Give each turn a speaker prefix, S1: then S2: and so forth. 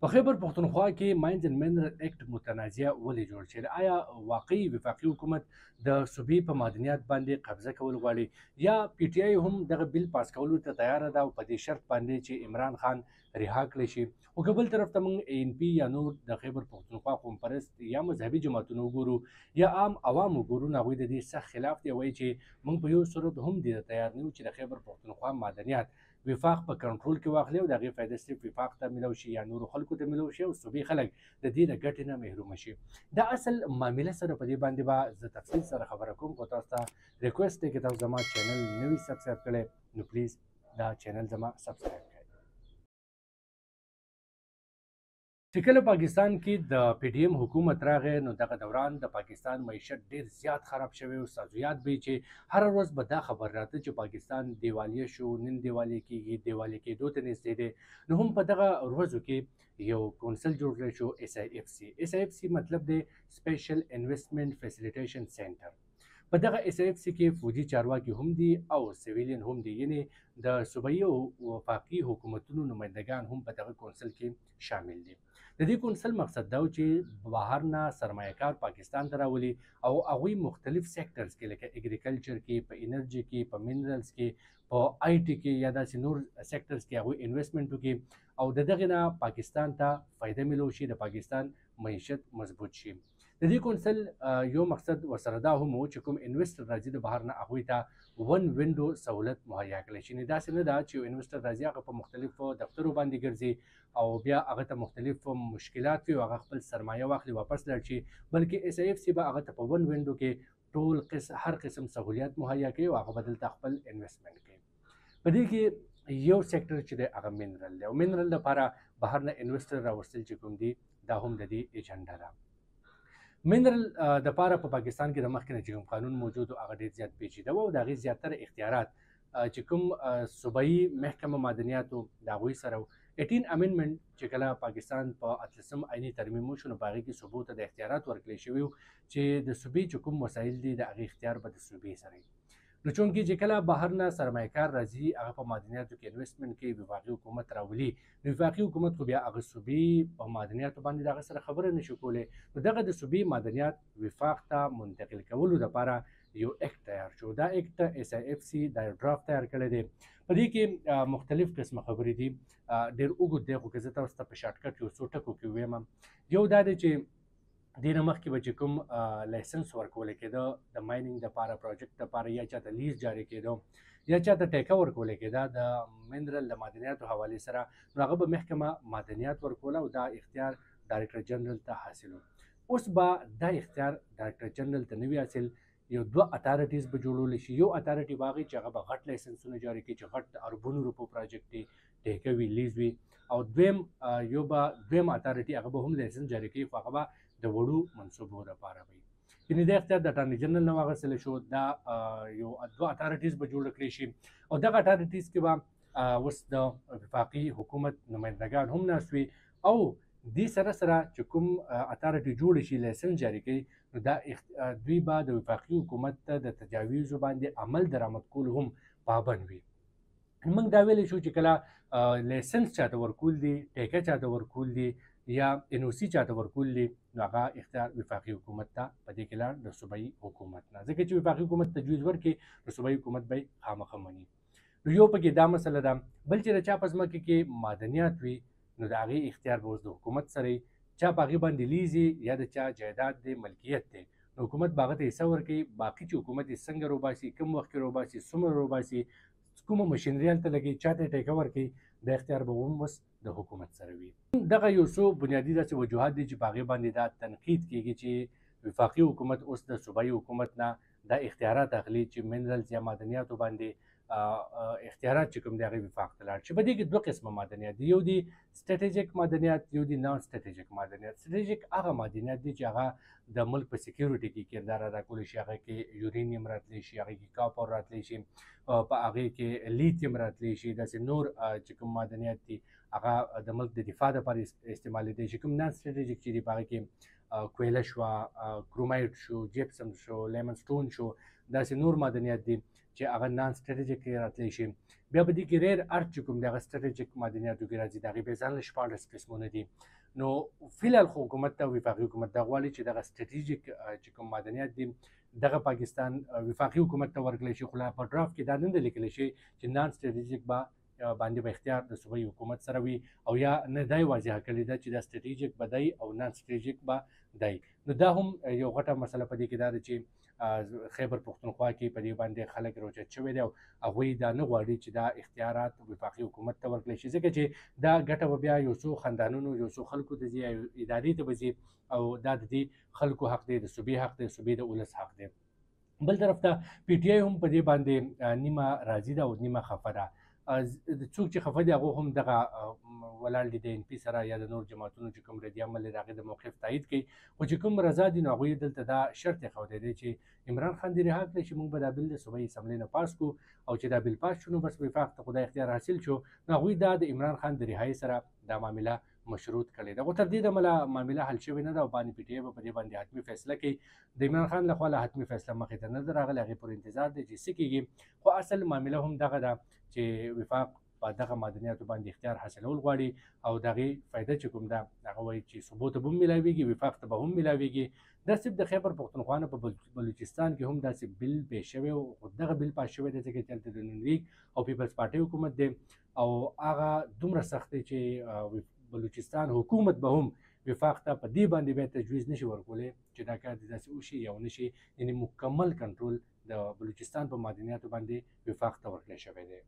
S1: په خیبر پښتونخوا کې ماینز اینډ منرل اکټ متنازعه ولې جوړ شوی؟ آیا واقعي وفاقي حکومت د صوبې په معدنیات باندې قبضه کول غواړي یا پی ټی آی هم دغه بیل پاس کولو ته تیار ده او په دې شرط باندې چې عمران خان رها کړی شي؟ خو که بل طرف ته موږ ای ان پي یا نور د خیبر پښتونخوا قوم پرست یا مذهبي جماعتونه وګورو یا عام عوام وګورو، نو هغوی د دې سخت خلاف دی، وایي چې موږ په یو صورت هم دې ته تیار نه یو چې د خیبر پښتونخوا معدنیات وفاق په کنټرول کې واخلي او د هغې فایده صرف وفاق ته میلاو شي یا نورو خلکو ته میلاو شي او صوبې خلک د دې د ګټې نه محرومه شي. دا اصل معامله سره په دې باندې به زه تفصیل سره خبره کوم، خو تاسو ته ریکوست دی که تاسو زما چینل نوي سبسکرایب کړی نو پلیز دا چینل زما سبسکرایب کړئ. چې کله پاکستان کې د پی ډي ایم حکومت راغی نو دغه دوران د پاکستان معیشت ډیر زیات خراب شوی او ستاسو یاد به چې هر ورځ به دا خبر راته چې پاکستان دیوالیه شو، نن دیوالیه کیږي، دیوالیه کېدو ته نږدې دی. نو هم په دغه ورځو کې یو کونسل جوړ کړی شو اس آی اف سی. اس آی اف سی مطلب دی سپیشل انویسټمنټ فیسیلیټیشن سنټر. په دغه اس آی اف سی کې فوجي چارواکي هم دي او سیویلین هم دي، یعنی د صوبایي او وفاقي حکومتونو نمایندګان هم په دغه کونسل کې شامل دي. د دې کونسل مقصد دا و چې بهر نه سرمایه کار پاکستان ته راولي او هغوی مختلف سیکټرز کې لکه اګریکلچر کې، په انرژي کې، په منرلز کې، په آی ټي کې یا داسې نور سیکټرز کې هغوی انویسټمنټ وکړي او د دغې نه پاکستان ته فایده میلو شي، د پاکستان معیشت مضبوط شي. د دې کونسل یو مقصد ورسره دا هم و چې کوم انویسټر راځي د بهر نه هغوی ته ون وینډو سهولت مهیا کړی شي. داسې نه ده چې یو انویسټر راځي هغه په مختلفو دفترو باندې ګرځي او بیا هغه ته مختلف مشکلات وي او هغه خپل سرمایه واخلي واپس لاړ شي، بلکې اس آی اف سی به هغه ته په ون وینډو کې ټول هر قسم سهولیات مهیا کوي او هغه به دلته خپل انویسټمنټ کوي. په دې کې یو سیکټر چې دی هغه منرل دی او منرل لپاره بهر نه انویسټر راوستل چې کوم دي دا هم د دې ایجنډا ده. منرل د پاره په پاکستان کې د مخکې نه چې کوم قانون موجود و هغه ډېر زیات پیچیده و او د هغې زیاتره اختیارات چې کوم صوبایي محکمه معدنیاتو د هغوی سره و. 18 امندمنټ چې کله پاکستان په 18 آئیني ترمیم وشو نو په هغې کې صوبو ته د اختیارات ورکړی شوي وو چې د صوبې چې کوم وسایل دي د هغې اختیار به د صوبې سره وي. نو چونکې چې کله بهر نه سرمایه کار راځي هغه په معدنیاتو کې انویسټمنټ کوي، وفاقي حکومت راولي، نو وفاقي حکومت خو بیا هغه صوبې په معدنیاتو باندې د هغه سره خبره نشي کولی. نو دغه د صوبې معدنیات وفاق ته منتقل کولو دپاره یو اکټ تیار شو. دا اکټ اس آی اف سی دا یو ډرافټ تیار کړی دی. په دې کې مختلف قسمه خبرې دي، ډېر اوږد دی خو که زه تاسو ته په شارټکټ کې یو څو ټکو کې ووایم. یو دا دی چې دې نه مخکې به چې کوم لایسنس ورکولی کېده د مایننګ دپاره، پروجیکټ دپاره، یا چاته لیز جاري کېده یا چاته ټیکه ورکولی کېده د منرل د معدنیاتو حوالې سره، نو هغه به محکمه معدنیات ورکوله او دا اختیار ډایرکټر جنرال ته حاصل و. اوس به دا اختیار ډایرکټر جنرال ته نه وي حاصل، یو دوه اتارټیز به جوړولی شي. یو اتارټي به هغې چې هغه به غټ لایسنسونه جاري کړي چې غټ اربونو روپو پروجیکټ دی، ټیکه وي، لیز وي. او دویم اتارټي هغه به هم لایسنس جاري کوي خو هغه به د وړو منصوبو لپاره وي. یعنې دا اختیار د اټارني جنرال نه واخیستلی شو. دا یو دوه اتارټیز به جوړ کړی شي او دغه اتارټیز کې به اوس د وفاقي حکومت نمایندګان هم ناست وي او دې سره سره چې کوم اتارټي جوړ شي لایسنس جاري کوي نو دا دوی به د وفاقي حکومت ته د تجاویزو باندې عمل درآمد کولو هم پابند وي. موږ دا ویلی شو چې کله لایسنس چاته ورکول دي، ټیکه چاته ورکول دي یا ان او سی چاته ورکول دي نو هغه اختیار وفاقي حکومت ته په دې کې لاړ د صوبایي حکومت نه، ځکه چې وفاقي حکومت تجویز ورکړي نو صوبایي حکومت به یې خامخا مني. نو یو پکې دا مسله ده. بل چې د چا په ځمکه کې معدنیات وي نو د هغې اختیار به اوس د حکومت سره وي. چا په هغې باندې لیز یا د چا جایداد دی، ملکیت دی، نو حکومت به هغه ته حصه ورکوي. باقي چې حکومت یې څنګه روباسي، کوم وخت کې روباسي، څومره روباسي، کومه مشینري هلته لګوي، چاته یې ټیکه ورکوي، دا اختیار به هم اوس د حکومت سره وي. دغه یو څو بنیادي داسې وجوهات دي چې په هغې باندې دا تنقید کېږي چې وفاقي حکومت اوس د صوبایي حکومت نه دا اختیارات اخلي چې منرلز یا معدنیاتو باندې اختیارات چې کوم دی هغې وفاق ته لاړ شي. په دې کې دوه قسمه معدنیات دي، یو دي سټریټیجک معدنیات، یو دي نان سټریټیجک معدنیات. سټریټیجک هغه معدنیات دي چې هغه د ملک په سکیورټي کې کردار ادا کولی شي. هغه کې یورینیم راتلی شي، هغې کې کاپر راتلی شي، په هغې کې لیتیم راتلی شي، داسې نور چې کوم معدنیات دي هغه د ملک د دفاع دپاره استعمالېدی شي. کوم نان سټریټیجک چې دي په هغې کې کویله شوه، کرومایډ شو، جپسم شو، لیمن سټون شو، داسې نور معدنیات دي چې هغه نان سټریټیجیک راتلی شي. بیا به دې کې ریر ارث چې کوم دغه سټریټیجیک معدنیاتو کې راځي د هغې بیا ځانله 14 قسمونه دي. نو فیلحال خو حکومت ته وفاقي حکومت دا غواړي چې دغه سټریټیجیک چې کوم معدنیات دي دغه پاکستان وفاقي حکومت ته ورکړلی شي، خو لا په ډرافټ کې دا نه ده لیکلی شوی چې نان سټریټیجیک به باندې به اختیار د صوبایي حکومت سره وي، او یا نه دا یې واضحه کړې ده چې دا سټریټیجیک به دی او نان سټریټیجیک به دی. نو دا هم یو غټه مسله په دې کې دا ده چې خیبر پښتونخوا کې په دې باندې خلک روچت شوي دي او هغوی دا نه غواړي چې دا اختیارات وفاقي حکومت ته ورکړلی شي، ځکه چې دا ګټه به بیا یو څو خاندانونو یو څو خلکو ته ځي، ادارې ته به ځي، او دا د دې خلکو حق دی، د صوبې حق دی، صوبې د ولس حق دی. بل طرف ته پی ټی آی هم په دې باندې نیمه راضي ده او نیمه خفه ده. څوک چې خفه دي هغه هم دغه ولاړ دي د ان پي سره یا د نور جماعتونو چې کوم ردي عمل دی د هغې د موقف تایید کوي، خو چې کوم رضا دي نو هغوی دلته دا شرط ایښودی دی چې عمران خان دې رها کړی چې موږ به دا بل د صوبایي اسمبلۍ نه پاس کړو، او چې دا بل پاس شو نو بس وفاق ته خو دا اختیار حاصل شو. نو هغوی دا د عمران خان د رهایي سره دا معامله مشروط کړې ده، خو تر دې دمه لا معامله حل شوې نه ده، او باندې پی ټی آی به په دې باندې حتمي فیصله کوي. د عمران خان لخوا لا حتمي فیصله مخې ته نه ده راغلې، هغې پورې انتظار دی چې څه کېږي. خو اصل معامله هم دغه ده چې وفاق په دغه معدنیاتو باندې اختیار حاصلول غواړي، او د هغې فایده چې کوم ده هغه وایي چې صوبو ته به هم میلاویږي، وفاق ته به هم میلاویږي. دا صرف د خیبر پښتونخوا نه په بلوچستان کې هم داسې بل پیش شوی، خو دغه بل پاس شوی دی ځکه چې هلته د نون لیګ او پیپلز پارټۍ حکومت دی، او هغه دومره سخت دی چې بلوچستان حکومت به هم وفاق ته په دې باندې بیا تجویز نشي ورکولی چې دا کار دې داسې وشي یا ونه شي، یعنې مکمل کنټرول د بلوچستان په معدنیاتو باندې وفاق ته ورکړی شوی دی.